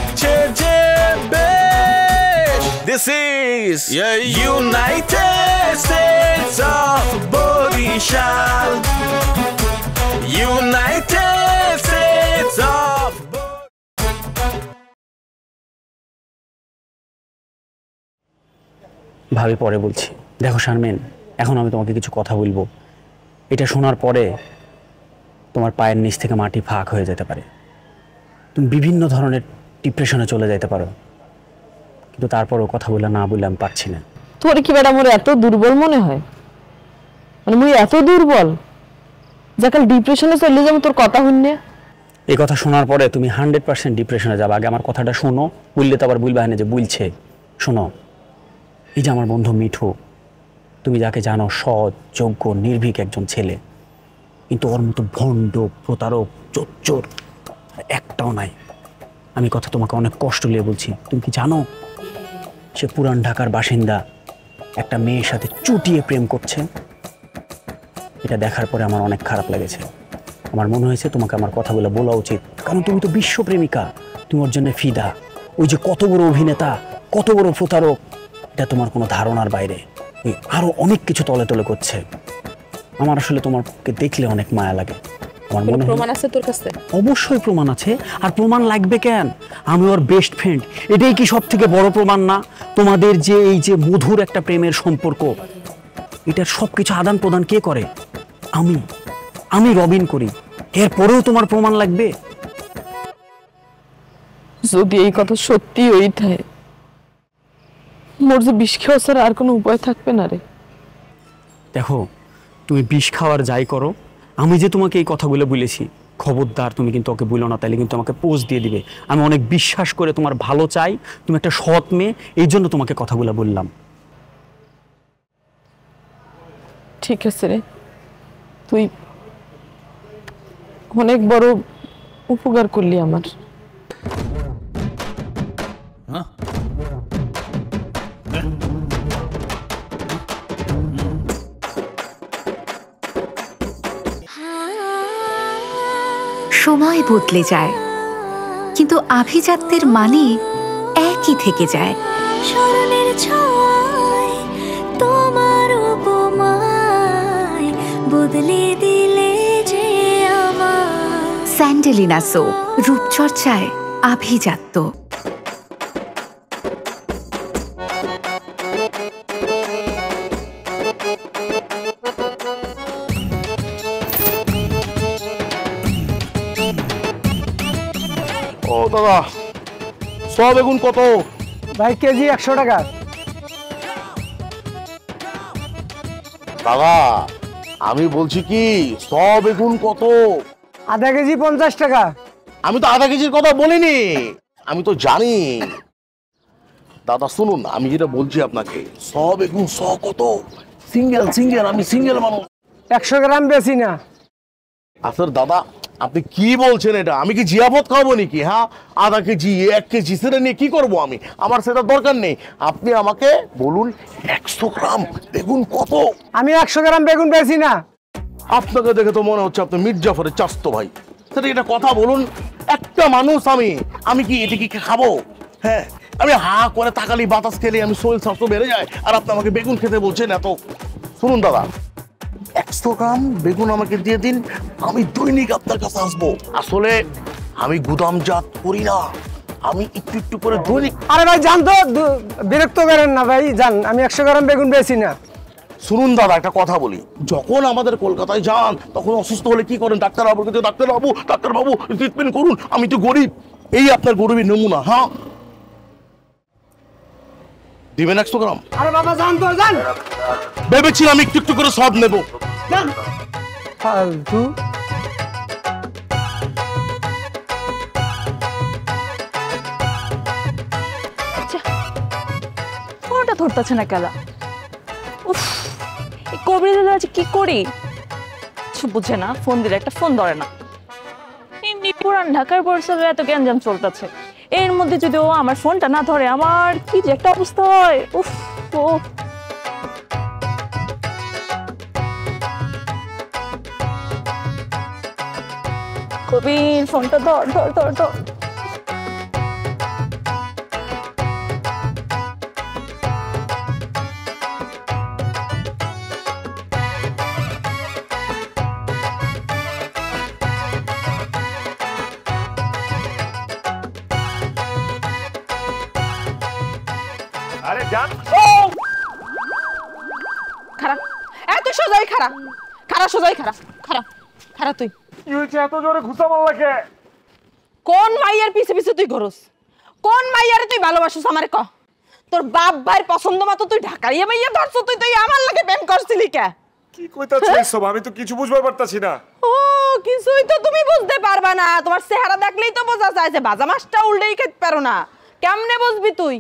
লাগছে যে বেশ This is United States of Borishal United States of ভাবি পরে বলছি। দেখো শারমিন, এখন আমি তোমাকে কিছু কথা বলবো, এটা শোনার পরে তোমার পায়ের নিচ থেকে মাটি ফাঁক হয়ে যেতে পারে, তুমি বিভিন্ন ধরনের ডিপ্রেশনে চলে যেতে পারো, কিন্তু তারপরও কথা বলে না বললে আমি পারছি না। তোর কি বেটা মোর এত দুর্বল মনে হয়? মানে মুই এত দুর্বল যে কাল ডিপ্রেশনে চলে যাবো তোর কথা শুনলে? এই কথা শোনার পরে তুমি 100% ডিপ্রেশনে যাবে। আগে আমার কথাটা শোনো, বললে তো আবার বলবা না যে বলছে। শোনো, এই যে আমার বন্ধু মিঠু, তুমি যাকে জানো সৎ, যোগ্য, নির্ভীক একজন ছেলে, কিন্তু ওর মতো ভণ্ড, প্রতারক, চোর একটাও নাই। আমি কথা তোমাকে অনেক কষ্ট নিয়ে বলছি। তুমি কি জানো সে পুরান ঢাকার বাসিন্দা, একটা মেয়ের সাথে চুটিয়ে প্রেম করছে? এটা দেখার পরে আমার অনেক খারাপ লেগেছে। আমার মনে হয়েছে তোমাকে আমার কথাগুলো বলা উচিত, কারণ তুমি তো বিশ্বপ্রেমিকা, তুমি ওর জন্য ফিদা। ওই যে কত বড় অভিনেতা, কত বড় প্রতারক, এটা তোমার কোনো ধারণার বাইরে। আরো অনেক কিছু তলে তলে করছে। আমার আসলে তোমাকে দেখলে অনেক মায়া লাগে। আমার মনে হয় প্রমাণ আছে তোর কাছে? অবশ্যই প্রমাণ আছে, আর প্রমাণ লাগবে কেন? আমি ওর বেস্ট ফ্রেন্ড, এটাই কি সব থেকে বড় প্রমাণ না? তোমাদের যে এই যে মধুর একটা প্রেমের সম্পর্ক, এটার সবকিছু আদান প্রদান কে করে? আমি রবিন করি। এরপরেও তোমার প্রমাণ লাগবে? যদি এই কথা সত্যি হই থাকে, মোর যে বিষ খাওয়া ছাড়া আর কোনো উপায় থাকবে না রে। দেখো, তুমি বিষ খাওয়ার যাই করো, আমি যে তোমাকে এই কথাগুলো বলেছি, খবরদার তুমি কিন্তু ওকে বলো না, তাইলে কিন্তু আমাকে পোস্ট দিয়ে দিবে। আমি অনেক বিশ্বাস করে তোমার ভালো চাই, তুমি একটা সৎ মেয়ে, এই জন্য তোমাকে কথাগুলো বললাম। ঠিক আছে রে, তুই অনেক বড় উপকার করলি আমার। সময় বদলে যায়, কিন্তু আভিজাত্যের মানে একই থেকে যায়। স্মরণের ছোঁয়ায় তোমার উপমায় বদলে দিলে যে আমার। স্যান্ডেলিনা সো, রূপচর্চায় আভিজাত্য। ও দাদা, সব বেগুন কত? ভাই কেজি 100 টাকা। দাদা আমি বলছি কি, সব বেগুন কত? আধা কেজি 50 টাকা। আমি তো আধা কেজির কথা বলিনি, আমি তো জানি। দাদা শুনুন, আমি যেটা বলছি আপনাকে, সব বেগুন কত? সিঙ্গেল, আমি সিঙ্গেল মানুষ। 100 গ্রাম বেশি না। আসলে দাদা আপনি কি বলছেন এটা? আমি কি জিয়াফত খাবো নাকি? হ্যাঁ, আধা কেজি 1 কেজি সেটা নিয়ে কি করবো আমি? আমার সেটা দরকার নেই। আপনি আমাকে বলুন 100 গ্রাম বেগুন কত? আমি 100 গ্রাম বেগুন বেশি না। আপনাকে দেখে তো মনে হচ্ছে আপনি মির্জাফরের চাস্তো ভাই। সেটা এটা কথা বলুন, একটা মানুষ আমি কি এটা কি খাবো? হ্যাঁ, আমি হা করে তাকালি বাতাস খেলে আমি শরীর স্বাস্থ্য বেড়ে যায়, আর আপনি আমাকে বেগুন খেতে বলছেন এত? শুনুন দাদা, 100 গ্রাম বেগুন আমাকে দিয়ে দিন, আমি দৈনিক আপনার কাছে আসবো। আসলে আমি গুদামজাত করি না, আমি একটু একটু করে দৈনিক। আরে ভাই জান তো, বিরক্ত করেন না ভাই, জান আমি 100 গ্রাম বেগুন বেশি না। শুনুন দাদা, একটা কথা বলি, যখন আমাদের কলকাতায় যান তখন অসুস্থ হলে কি করেন? ডাক্তারবাবুর কাছে ডাক্তারবাবু ট্রিটমেন্ট করুন। আমি তো গরিব, এই আপনার গরিবের নমুনা। হ্যাঁ, দিবেন 100 গ্রাম? আরে বাবা জান তো, জান। ভেবেছিলাম একটু একটু করে সব নেবো। ফালতু। ফোনটা ধরতেছে না কেলা? উফ, এই কবির দাদা আজ কি করি? কিছু বুঝে না, ফোন দিলে একটা ফোন ধরে না। এমনি পুরান ঢাকার পরিসরে এত গ্যাঞ্জাম চলতেছে, এর মধ্যে যদি ও আমার ফোনটা না ধরে, আমার কি যে একটা অবস্থা হয়। উফ, ও কবির ফোনটা ধর ধর ধর ধর। জান খারাপ এত সোজাই খারাপ খারাপ সোজাই খারাপ খারাপ খারাপ তুই কি হয়েছে এত জোরে ঘুষা মারলা কে কোন মাইয়ার পিছে পিছে তুই ঘরস কোন মাইয়ারে তুই ভালোবাসিস আমারে ক তোর বাপ ভাইয়ের পছন্দ মতো তুই ঢাকাইয়া মাইয়া ধরছ তুই আমার লাগে প্রেম করছিলি কে কি কইতাছিস সব আমি তো কিছু বুঝবার পারতাছি না ও কিছুই তো তুমি বুঝতে পারবা না তোমার চেহারা দেখলেই তো বোঝা যায় যে ভাজা মাছটা উল্টেই খেতে পারো না কেমনে বুঝবি তুই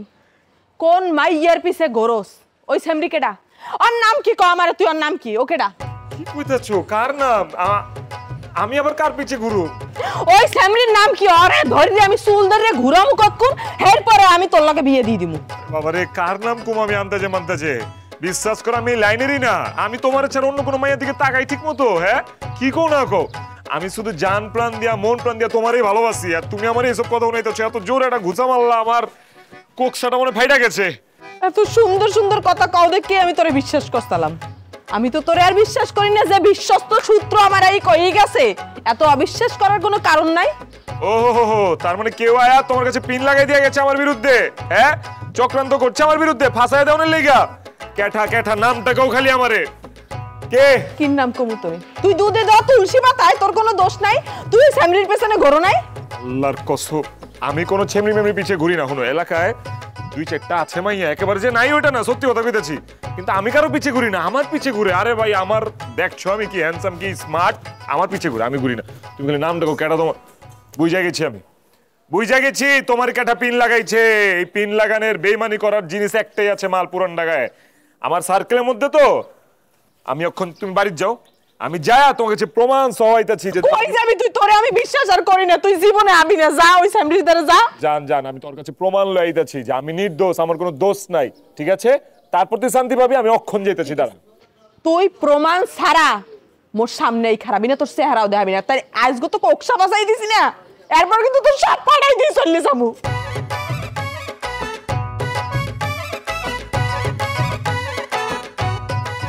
কোন মাইয়ার পিছে ঘরস ওই সেমরি কেডা ওর নাম কি ক আমারে তুই ওর নাম কি ও কেডা কি কইতাছো কার নাম আমি আবার কার পিছে ঘুরু ওই সেমরির নাম কি আরে ধরি আমি চুল ধরে ঘুরামু কতক্ষণ এরপরে আমি তোর লগে বিয়ে দিয়ে দিমু বাবারে কার নাম কুম আমি আন্দাজে মানতাছে বিশ্বাস কর আমি লাইনেরই না আমি তোমার ছাড়া অন্য কোনো মাইয়ার দিকে তাকাই ঠিক মতো হ্যাঁ কি কও না কও আমি শুধু জান প্রাণ দিয়া মন প্রাণ দিয়া তোমারই ভালোবাসি আর তুমি আমার এইসব কথা শুনাইতেছো এত জোরে একটা ঘুষা মারলা আমার কোকসাটা মনে ফাইটা গেছে এত সুন্দর সুন্দর কথা কও দেখে আমি তোরে বিশ্বাস করতাম আমি তো তোরে আর বিশ্বাস করি না যে বিশ্বস্ত সূত্র আমার এই কই গেছে এত অবিশ্বাস করার কোনো কারণ নাই ওহো তার মানে কেউ আয়া তোমার কাছে পিন লাগাই দিয়া গেছে আমার বিরুদ্ধে হ্যাঁ চক্রান্ত করছে আমার বিরুদ্ধে ফাঁসায় দেওয়ার লেগা কেঠা কেঠা নামটা কেউ খালি আমারে কে কি নাম কমু তোরে তুই দুধে দাও তুলসী পাতায় তোর কোনো দোষ নাই তুই স্যামরির পেছনে ঘোরো নাই আল্লাহর কসম আমি কোনো ছেমরি মেমরি পিছে ঘুরি না হলো এলাকায় দুই চারটা আছে মাইয়া একেবারে যে নাই ওটা না সত্যি কথা কইতাছি কিন্তু আমি কারো পিছে ঘুরি না আমার পিছে ঘুরে আরে ভাই আমার দেখছো আমি কি হ্যান্ডসাম কি স্মার্ট আমার পিছে ঘুরে আমি ঘুরি না তুমি খালি নাম দেখো কেটা তোমার বুঝা গেছি আমি বুঝা গেছি তোমার কেটা পিন লাগাইছে এই পিন লাগানোর বেইমানি করার জিনিস একটাই আছে মাল পুরান ঢাকায় আমার সার্কেলের মধ্যে তো আমি এখন তুমি বাড়ি যাও আমি যায়া তোমার কাছে প্রমাণ সহায়তাছি যে কই যাবি তুই তোরে আমি বিশ্বাস আর করি না তুই জীবনে আবি না যা ওই স্যামরির দ্বারা যা জান আমি তোর কাছে প্রমাণ লইতাছি যে আমি নির্দোষ আমার কোনো দোষ নাই ঠিক আছে তারপর তুই শান্তি পাবি আমি অক্ষণ যাইতাছি দাঁড়া তুই প্রমাণ ছাড়া মোর সামনেই খারাপই না তোর চেহারাও দেখাবি না তাই আজগো তো কোকসা বাজাই দিছি না এরপর কিন্তু তোর সব পাড়াই দিয়ে চললে যাবো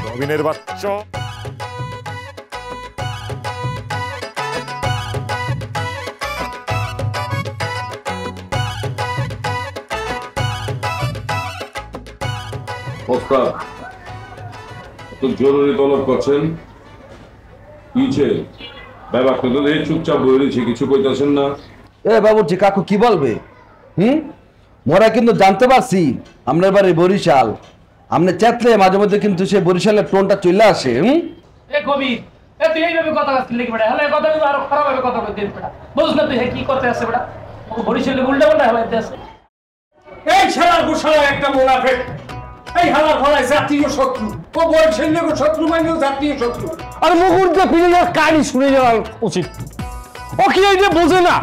রবিনের বাচ্চা ওস্তাদ তো জরুরি তলব করছেন কিছে ব্যাপারটা তো দেখে চুপচাপ বলেছি কিছু কইতাছেন না এ বাবুজি কাকু কি বলবে মোরা কিন্তু জানতে পারছি আমরা এবারে বরিশাল আমরা চেতলে মাঝে মধ্যে কিন্তু সে বরিশালের টোনটা চলে আসে এ কবির এ তুই এইভাবে কথা কাজতে লেগে বেটা হলে কথা আরো খারাপ ভাবে কথা কইতে বেটা বুঝছ না তুই কি করতে আসছে বেটা ও বরিশালে উল্টা পাল্টা হইতে আছে এই শালার গোশালা একটা মুনাফিক এই হালার ফলাই জাতীয় শত্রু ও বরিশালের শত্রু মানেও জাতীয় শত্রু আর মুকুরকে ফিরে কাহিনী শুনে যাওয়া উচিত ও কি এই যে বোঝে না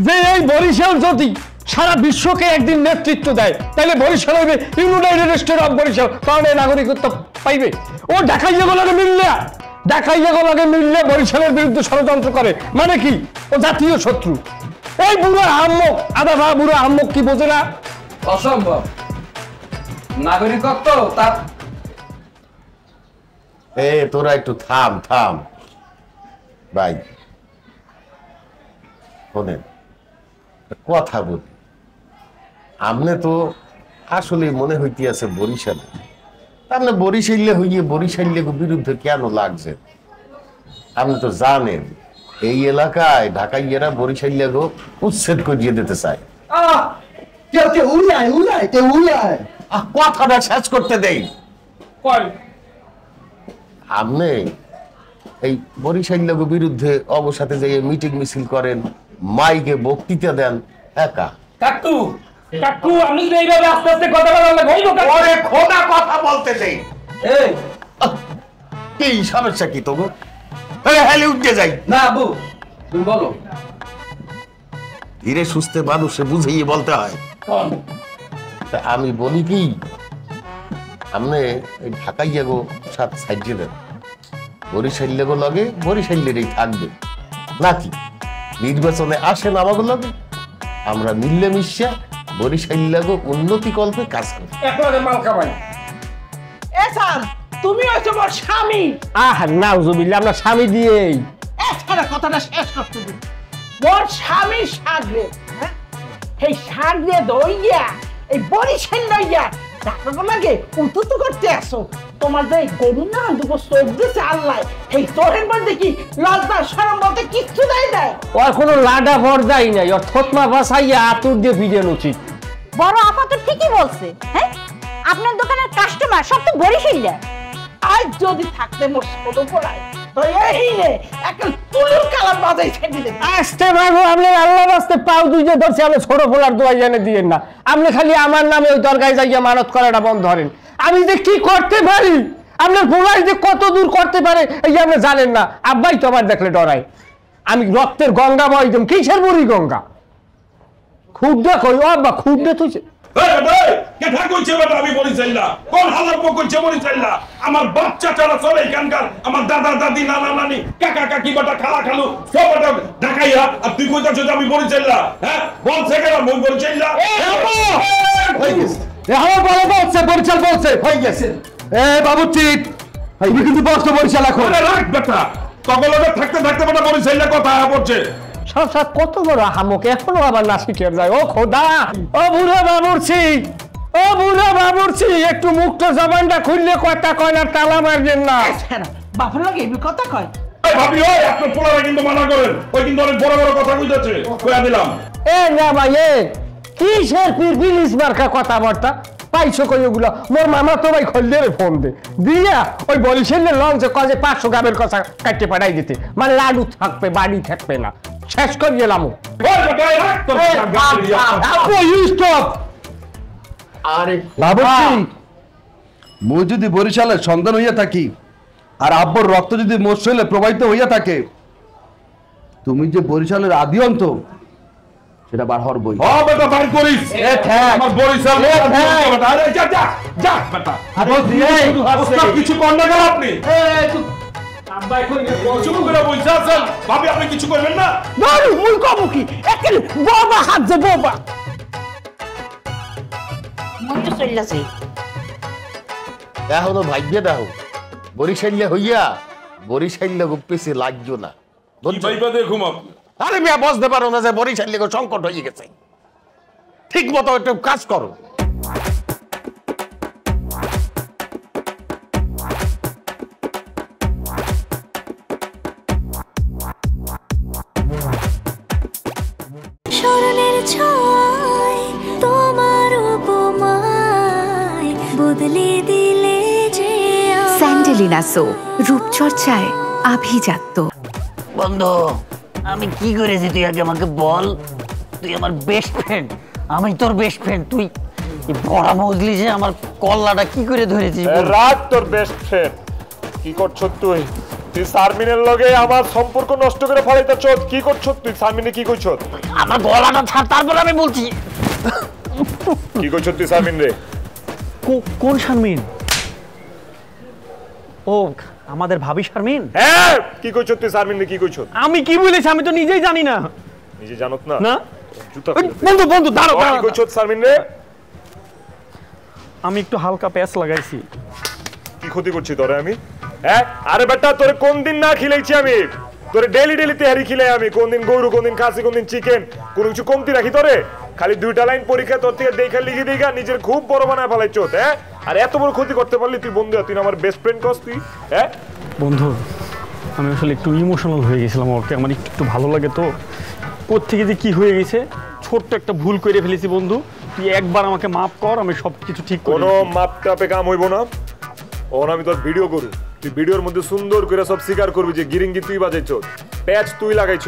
যে এই বরিশাল যদি সারা বিশ্বকে একদিন নেতৃত্ব দেয় তাহলে বরিশাল হইবে ইউনাইটেড স্টেট অফ বরিশাল কারণে নাগরিকত্ব পাইবে ও ডাকাইয়াগুলোকে মিললে বরিশালের বিরুদ্ধে ষড়যন্ত্র করে মানে কি ও জাতীয় শত্রু এই বুড়ো আহম্মক আদা ভা বুড়ো আহম্মক কি বোঝে না অসম্ভব নাগরিকত্ব তার তোরা একটু থাম ভাই শোনেন কথা বলি আমনে তো আসলে মনে হইতে আছে বরিশালে আপনি বরিশালে হইয়ে বরিশালের বিরুদ্ধে কেন লাগছে আপনি তো জানেন এই এলাকায় ঢাকাইয়েরা বরিশালে উচ্ছেদ করিয়ে দিতে চায় কথাটা শেষ করতে দেই আপনি এই বরিশালের বিরুদ্ধে অবসাথে যে মিটিং মিছিল করেন মাইকে বক্তৃতা দেন একা কাকু আমি তো এইভাবে আস্তে আস্তে কথা বললে হইব ওরে খোদা কথা বলতে দেই এই কি সমস্যা কি তোগো হেলে উঠতে যাই না আবু তুমি বলো ধীরে সুস্থে মানুষে বুঝিয়ে বলতে হয় তা আমি বলি কি আপনি ঢাকাইয়া গো সাত সাইডে দেন বরিশালে গো লগে বরিশালেরই থাকবে নাকি নির্বাচনে আসেন আমাকে লগে আমরা মিললে মিশা বরিশালে গো উন্নতি কল্পে কাজ করি একবারে মালকা ভাই এ স্যার তুমি হইছো মোর স্বামী নাউজুবিল্লাহ আমরা স্বামী দিয়েই এছাড়া কথাটা শেষ করতে দিন মোর স্বামী সাগরে এই সাগরে দইয়া এই বরিশাল লইয়া ডাক্তার লাগে উন্নত করতে আসো তোমার যে গরু না দুটো চোখ দিয়েছে আল্লাহ এই চোখের মধ্যে কি লজ্জা শরম বলতে কিচ্ছু দেয় না ওর কোনো লাডা পর্দাই নাই ওর থতমা বাসাইয়া আতুর দিয়ে ভিডিও উচিত বড় আপা তো ঠিকই বলছে হ্যাঁ আপনার দোকানের কাস্টমার সব তো বরিশালিয়া আজ যদি থাকতে মোর ছোট পড়ায় তো এই রে একটা তুলুর কালার বাজাই ছেড়ে দিলে আসতে বাবু আপনি আল্লাহর রাস্তে পাও দুইজে ধরছে আপনি ছোট ফোলার দোয়া জানে দিয়েন না আপনি খালি আমার নামে ওই দরগায় যাইয়া মানত করাটা বন্ধ ধরেন আমি যে কি করতে পারি আপনার ফোলাই যে কত দূর করতে পারে এই আপনি জানেন না আব্বাই তো আমার দেখলে ডরায় আমি রক্তের গঙ্গা বই দিম কিসের বুড়ি গঙ্গা খুব দেখো আব্বা খুব দেখুছে আমার বাচ্চা চারা চলে এখানকার আমার দাদা দাদি নানা নানি কাকা কাকি বাটা খালা খালু সব ঢাকাইয়া আর তুই কইতাছ যে আমি বরিশাল্লা হ্যাঁ বলছে কেন মই বরিশাল্লা বরিশাল বলছে হয়ে গেছে এ বাবু চিট তুমি কিন্তু বসতো বরিশাল এখন রাখ বেটা তগলটা থাকতে থাকতে বেটা বরিশাল্লা কথা পড়ছে সব সব কত বড় হামকে এখনো আবার না শিখে যায় ও খোদা ও বুড়া বাবুরছি ও বুড়া বাবুরছি একটু মুক্ত জবানটা খুললে কথা কয় না তালা মারবেন না বাপের লাগে এই কথা কয় ভাবি ওই আপনার পোলারা কিন্তু মানা করেন ওই কিন্তু অনেক বড় বড় কথা কইতাছে কইয়া দিলাম এ না ভাই এ কিসের পিলিস মার্কা কথাবার্তা পাইছো কই ওগুলো মোর মামা তো ভাই খললে ফোন দে দিয়া ওই বরিশালের লঞ্চে কাজে 500 গ্রামের কথা কাটতে পাঠাই দিতে মানে লাডু থাকবে বাড়ি থাকবে না শেষ করে গেলাম আরে বাবুজি মই যদি বরিশালের সন্তান হইয়া থাকি আর আব্বর রক্ত যদি মোর শরীরে প্রবাহিত হইয়া থাকে তুমি যে বরিশালের আদি অন্ত সেটা বার হর বই বেটা বার করিস আমার বরিশাল বেটা আরে যা যা যা বেটা আরে কিছু কর না গেল আপনি আব্বা এখন চুপ করে বসে আছেন ভাবি আপনি কিছু করবেন না ধরু মুই কব কি একের বাবা হাত যে বাবা মই তো চললাছি এখনো ভাগ্যে দাও বরিশাল্লা হইয়া বরিশাল্লা গুপ্পেছে লাগছো না ভাইবা দেখুম আপনি আরে মিয়া বুঝতে পারো না যে বরিশাল্লা সংকট হয়ে গেছে ঠিক মতো একটু কাজ করো স্মরণের ছয় তোমার উপমায় বদলে দিলে যে স্যান্ডেলিনা সো রূপচর্চায় আভিজাত্য বন্ধু আমি কি করেছি তুই আগে আমাকে বল তুই আমার বেস্ট ফ্রেন্ড আমি তোর বেস্ট ফ্রেন্ড তুই বড় বুঝলি যে আমার কল্লাটা কি করে ধরেছিস রাত তোর বেস্ট ফ্রেন্ড কি করছ তুই তুই সারমিনের লগে আমার সম্পর্ক নষ্ট করে ফলাইতেছ কি করছ তুই সারমিনে কি কইছ আমার গলাটা ছাড় তারপর আমি বলছি কি কইছ তুই সারমিন রে কোন শারমিন ও আমাদের ভাবি শারমিন হ্যাঁ কি কইছ তুই সারমিন রে কি কইছ আমি কি বলেছি আমি তো নিজেই জানি না নিজে জানত না না জুতা বন্ধু বন্ধু দাঁড়াও কি কইছ সারমিন রে আমি একটু হালকা প্যাচ লাগাইছি কি ক্ষতি করছি তোরে আমি হ্যাঁ আরে বেটা তোরে কোন দিন না খিলাইছি আমি তোরে ডেইলি ডেইলি তেহারি খিলাই আমি কোন দিন গরু কোন দিন খাসি কোন দিন চিকেন কোন কিছু কমতি রাখি তোরে খালি দুইটা লাইন পরীক্ষা তোর থেকে দেখা লিখে দেখা নিজের খুব বড় বানায় ফেলাইছ হ্যাঁ আর এত বড় ক্ষতি করতে পারলি তুই বন্ধু তুই আমার বেস্ট ফ্রেন্ড কস তুই হ্যাঁ বন্ধু আমি আসলে একটু ইমোশনাল হয়ে গেছিলাম ওকে আমার একটু ভালো লাগে তো কোথ থেকে যে কি হয়ে গেছে ছোট্ট একটা ভুল করে ফেলেছি বন্ধু তুই একবার আমাকে মাফ কর আমি সব কিছু ঠিক করে কোনো মাপ টাপে কাম হইব না ওন আমি তোর ভিডিও করু তুই ভিডিওর মধ্যে সুন্দর করে সব স্বীকার করবি যে গিরিঙ্গি তুই বাজাইছ প্যাচ তুই লাগাইছ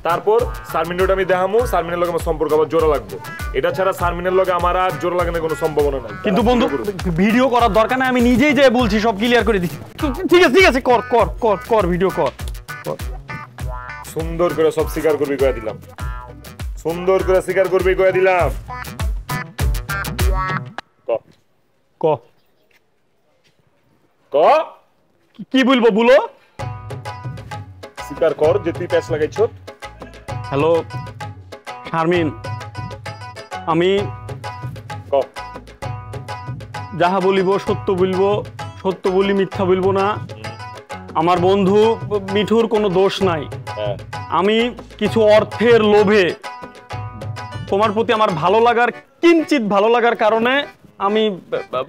তারপর সারমিনের আমি দেখামু সারমিনের লগে আমার সম্পর্ক আবার জোড়া লাগবে এটা ছাড়া সারমিনের লগে আমার আর জোড়া লাগানোর কোনো সম্ভাবনা নাই কিন্তু বন্ধু ভিডিও করার দরকার নাই আমি নিজেই যে বলছি সব ক্লিয়ার করে দিচ্ছি ঠিক আছে কর কর কর কর ভিডিও কর সুন্দর করে সব স্বীকার করবি কয়ে দিলাম সুন্দর করে স্বীকার করবি কয়ে দিলাম ক ক ক কি বলবো বলো স্বীকার কর যে তুই প্যাচ লাগাইছ হ্যালো শারমিন আমি ক যাহা বলিব সত্য বলবো সত্য বলি মিথ্যা বলবো না আমার বন্ধু মিঠুর কোনো দোষ নাই আমি কিছু অর্থের লোভে তোমার প্রতি আমার ভালো লাগার কিঞ্চিত ভালো লাগার কারণে আমি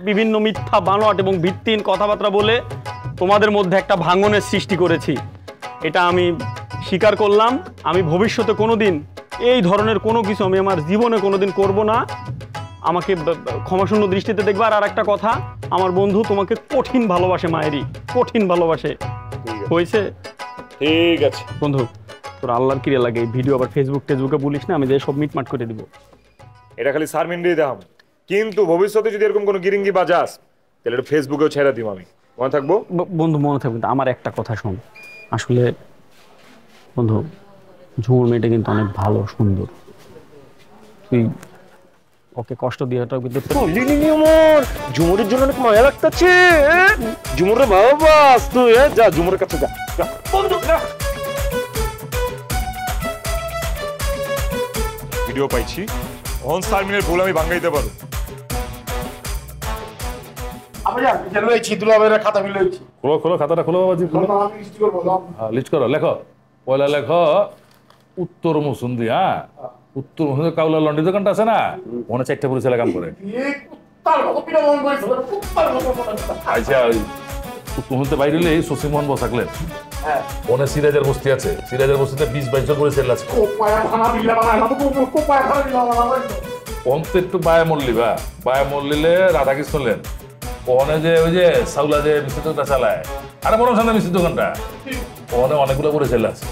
বিভিন্ন মিথ্যা বানোয়াট এবং ভিত্তিহীন কথাবার্তা বলে তোমাদের মধ্যে একটা ভাঙনের সৃষ্টি করেছি। এটা আমি স্বীকার করলাম। আমি ভবিষ্যতে কোনোদিন এই ধরনের কোনো কিছু আমি আমার জীবনে কোনোদিন করব না। আমাকে ক্ষমাশূন্য দৃষ্টিতে দেখবে। আর একটা কথা, আমার বন্ধু তোমাকে কঠিন ভালোবাসে মায়েরই, কঠিন ভালোবাসে। হয়েছে? ঠিক আছে বন্ধু, তোর আল্লাহর কিরে লাগে এই ভিডিও আবার ফেসবুকে বলিস না, আমি যে সব মিটমাট করে দিব। এটা খালি সারমিন্ডি দাম, কিন্তু ভবিষ্যতে যদি এরকম কোনো গিরিঙ্গি বাজাস তাহলে এটা ফেসবুকেও ছেড়ে দিব আমি। মনে থাকবো বন্ধু, মনে থাকবে। আমার একটা কথা শোন, আসলে বন্ধু ঝুমুর মেয়েটা কিন্তু অনেক ভালো সুন্দর, তুই ওকে কষ্ট দিয়েটা কিন্তু আমার ঝুমুরের জন্য অনেক মায়া লাগতেছে। ঝুমুরের বাবা তুই যা ঝুমুরের কাছে যা। ভিডিও পাইছি, অন সারমিনের ভুল আমি ভাঙাইতে পারো। খোলো খাতাটা খোলো বাবাজি, লিস্ট করো, লেখো পয়লা লেখো উত্তর মুসুন্দি। হ্যাঁ, উত্তর মুসুন্দি কাউলা লন্ডি দোকানটা আছে না, মনে 4টা পুরুষ ছেলে কাম করে। আচ্ছা, ওই উত্তর মুসুন্দি বাইরে হলে শশীমোহন বসাকলেন ওনে সিরাজের বস্তি আছে, সিরাজের বস্তিতে 20-22 জন করে ছেলে আছে। অন্ত একটু বায়া মল্লি বা বায়া মল্লিলে রাধাকৃষ্ণ লেন ওনে যে ওই যে সাউলা যে মিষ্টির দোকানটা চালায়, আরে বড় সামনে মিষ্টির দোকানটা, ওনে অনেকগুলো করে ছেলে আছে।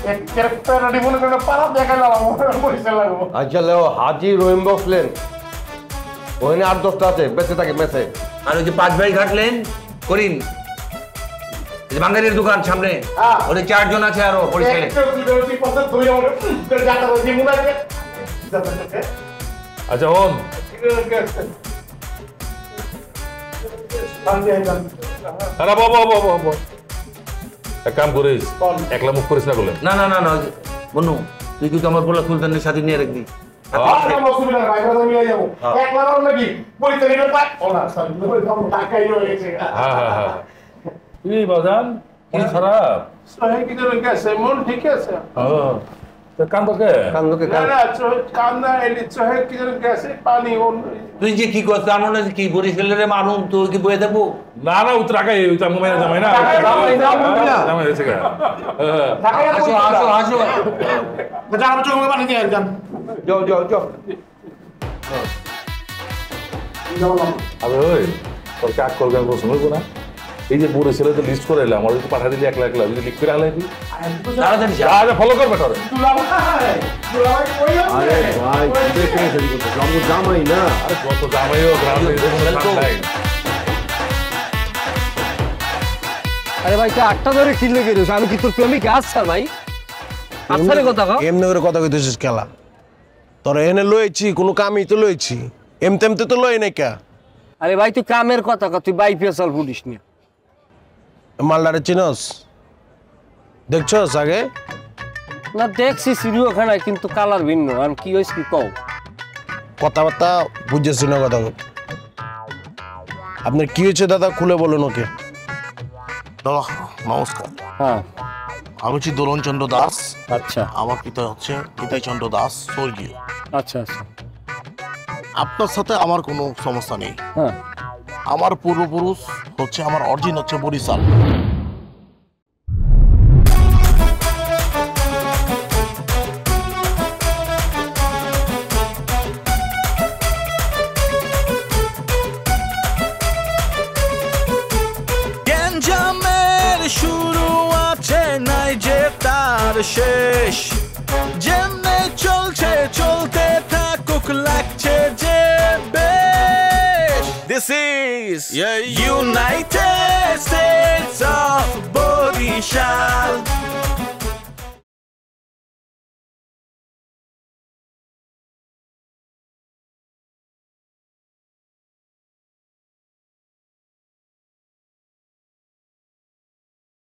আচ্ছা লেও হাজি রহিম বসলেন ওখানে 8-10টা আছে, বেঁচে থাকে বেঁচে। আর ওই যে 5 ভাই ঘাটলেন করিন বাঙালির দোকান সামনে, ওদের 4 জন আছে আরো পরিচালে। আচ্ছা হন, আরে বাবা এক কাম করিস, একলা মুখ করিস না বলে। না না না না বনু, তুই কিন্তু আমার বলা সুলতানের সাথে নিয়ে রাখবি। কি বাজান, কি খারাপ? মন ঠিক আছে? তুই যে কি করছিস আমার কি বরিশালের মানুষ, তুই কি বয়ে দেবো? না না উত্তরাকাই জামাই না হাসো হাসো হাসো আবে ওই তোর কাক করবে শুনবো না, এই যে বুড়ো ছেলে তো লিস্ট করে এলাম, ওরা পাঠা দিলি একলা যদি লিখ করে আলাই ফলো করবে তোর। আরে ভাই জামাই না, আরে কত জামাইও গ্রামে। আরে ভাই তুই 8টা ধরে কিনলে কি আমি কি তোর প্রেমিক? আচ্ছা ভাই আচ্ছা কথা এমনি করে কথা কইতেছিস খেলা, তোর এনে লইছি কোনো কামই তো লইছি, এমতে তো লই নাই কা। আরে ভাই তুই কামের কথা কা, তুই বাই পেছাল ফুটিস না। মালদারে চিনস? দেখছস আগে? না দেখছি চিড়িয়াখানায়, কিন্তু কালার ভিন্ন। আর কি হয়েছে কি কও? কথাবার্তা বুঝেছি না কথা। আপনার কি হয়েছে দাদা খুলে বলুন ওকে। দাদা নমস্কার। হ্যাঁ, আমি হচ্ছি দোলন চন্দ্র দাস। আচ্ছা। আমার পিতা হচ্ছে নিতাই চন্দ্র দাস স্বর্গীয়। আচ্ছা আচ্ছা। আপনার সাথে আমার কোনো সমস্যা নেই। হ্যাঁ, আমার পূর্বপুরুষ হচ্ছে, আমার অরিজিন হচ্ছে বরিশাল। গ্যাঞ্জামের শুরু আছে নাই যে তার শেষ, যেমনে চলছে চলতে থাকুক লাগছে যে বেশ। This is United States of Borishal.